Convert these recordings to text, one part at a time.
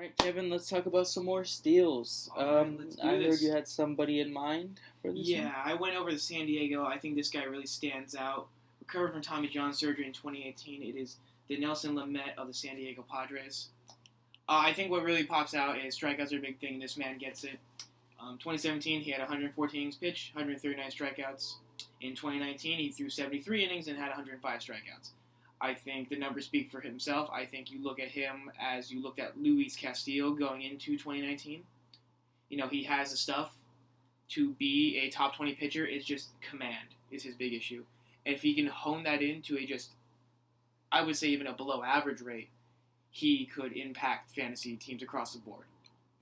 right, Kevin, let's talk about some more steals. All right, let's do I heard this. you had somebody in mind for this Yeah, I went over to San Diego. I think this guy really stands out. Recovered from Tommy John surgery in 2018. It is the Nelson Lamet of the San Diego Padres. I think what really pops out is strikeouts are a big thing. This man gets it. 2017, he had 114 innings pitched, 139 strikeouts. In 2019, he threw 73 innings and had 105 strikeouts. I think the numbers speak for himself. I think you look at him as you looked at Luis Castillo going into 2019. You know, he has the stuff to be a top 20 pitcher. It's just command is his big issue. And if he can hone that into a just, I would say even a below average rate, he could impact fantasy teams across the board.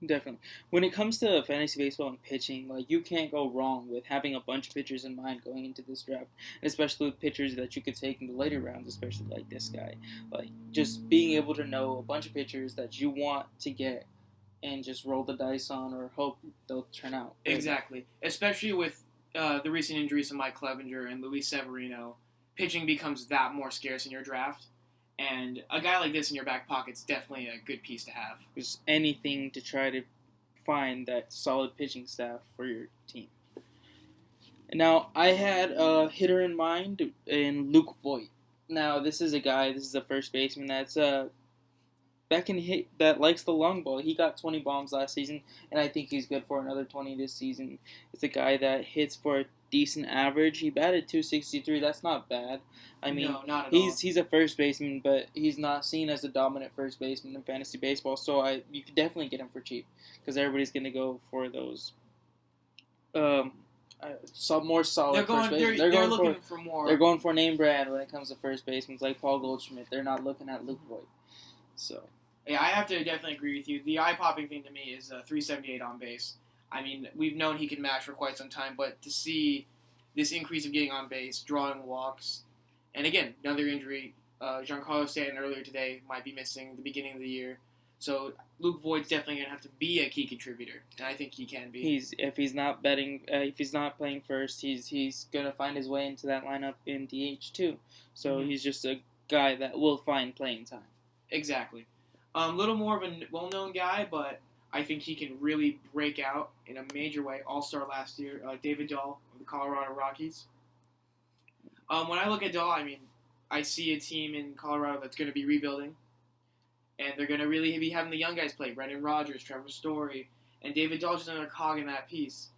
Definitely. When it comes to fantasy baseball and pitching, like you can't go wrong with having a bunch of pitchers in mind going into this draft, especially with pitchers that you could take in the later rounds, especially like this guy. Like just being able to know a bunch of pitchers that you want to get and just roll the dice on or hope they'll turn out. Exactly. Especially with the recent injuries to Mike Clevenger and Luis Severino, pitching becomes that more scarce in your draft. And a guy like this in your back pocket is definitely a good piece to have. Just anything to try to find that solid pitching staff for your team. Now, I had a hitter in mind in Luke Voit. Now, this is a first baseman that can hit, that likes the long ball. He got 20 bombs last season, and I think he's good for another 20 this season. It's a guy that hits for a decent average. He batted .263. That's not bad. I mean, no, not at he's a first baseman, but he's not seen as a dominant first baseman in fantasy baseball. So you could definitely get him for cheap because everybody's gonna go for those some more solid first basemen. They're looking for more. They're going for name brand when it comes to first basemen, like Paul Goldschmidt. They're not looking at Luke Voit. So yeah, I have to definitely agree with you. The eye-popping thing to me is 378 on base. I mean, we've known he can match for quite some time, but to see this increase of getting on base, drawing walks, and again, another injury. Giancarlo Stanton earlier today might be missing the beginning of the year. So Luke Voigt's definitely going to have to be a key contributor, and I think he can be. If he's not playing first, he's going to find his way into that lineup in DH too. So he's just a guy that will find playing time. Exactly. A little more of a well-known guy, but I think he can really break out in a major way. All-star last year, David Dahl of the Colorado Rockies. When I look at Dahl, I mean, I see a team in Colorado that's going to be rebuilding, and they're going to really be having the young guys play. Brendan Rodgers, Trevor Story, and David Dahl's just another cog in that piece.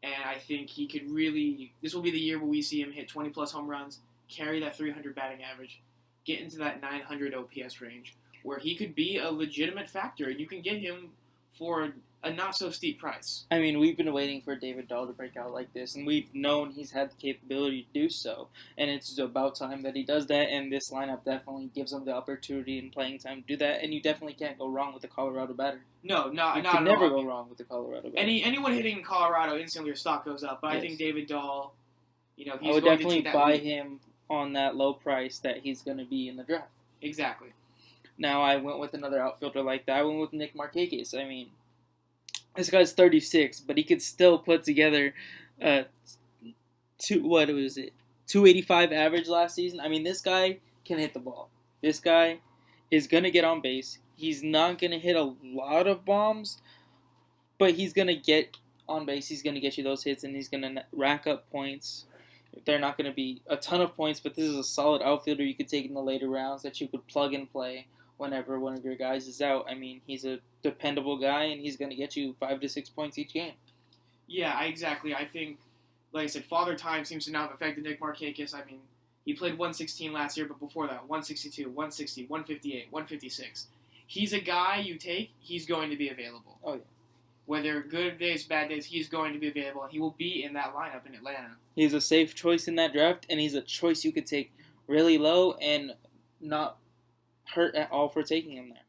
And I think he could really – this will be the year where we see him hit 20-plus home runs, carry that 300 batting average, get into that 900 OPS range, where he could be a legitimate factor, and you can get him for a not-so-steep price. I mean, we've been waiting for David Dahl to break out like this, and we've known he's had the capability to do so, and it's about time that he does that, and this lineup definitely gives him the opportunity and playing time to do that, and you definitely can't go wrong with the Colorado batter. No, not you at can never all. go wrong with the Colorado batter. Anyone hitting in Colorado, instantly your stock goes up, but Yes. I think David Dahl, he's I would going definitely to take that buy lead. him on that low price that he's going to be in the draft. Exactly. Now, I went with another outfielder like that. I went with Nick Markakis. I mean, this guy's 36, but he could still put together 285 average last season. I mean, this guy can hit the ball. This guy is going to get on base. He's not going to hit a lot of bombs, but he's going to get on base. He's going to get you those hits, and he's going to rack up points. They're not going to be a ton of points, but this is a solid outfielder you could take in the later rounds that you could plug and play whenever one of your guys is out. I mean, he's a dependable guy, and he's going to get you 5 to 6 points each game. Yeah, exactly. I think, like I said, Father Time seems to not have affected Nick Markakis. I mean, he played 116 last year, but before that, 162, 160, 158, 156. He's a guy you take, he's going to be available. Oh, yeah. Whether good days, bad days, he's going to be available, and he will be in that lineup in Atlanta. He's a safe choice in that draft, and he's a choice you could take really low and not hurt at all for taking him there.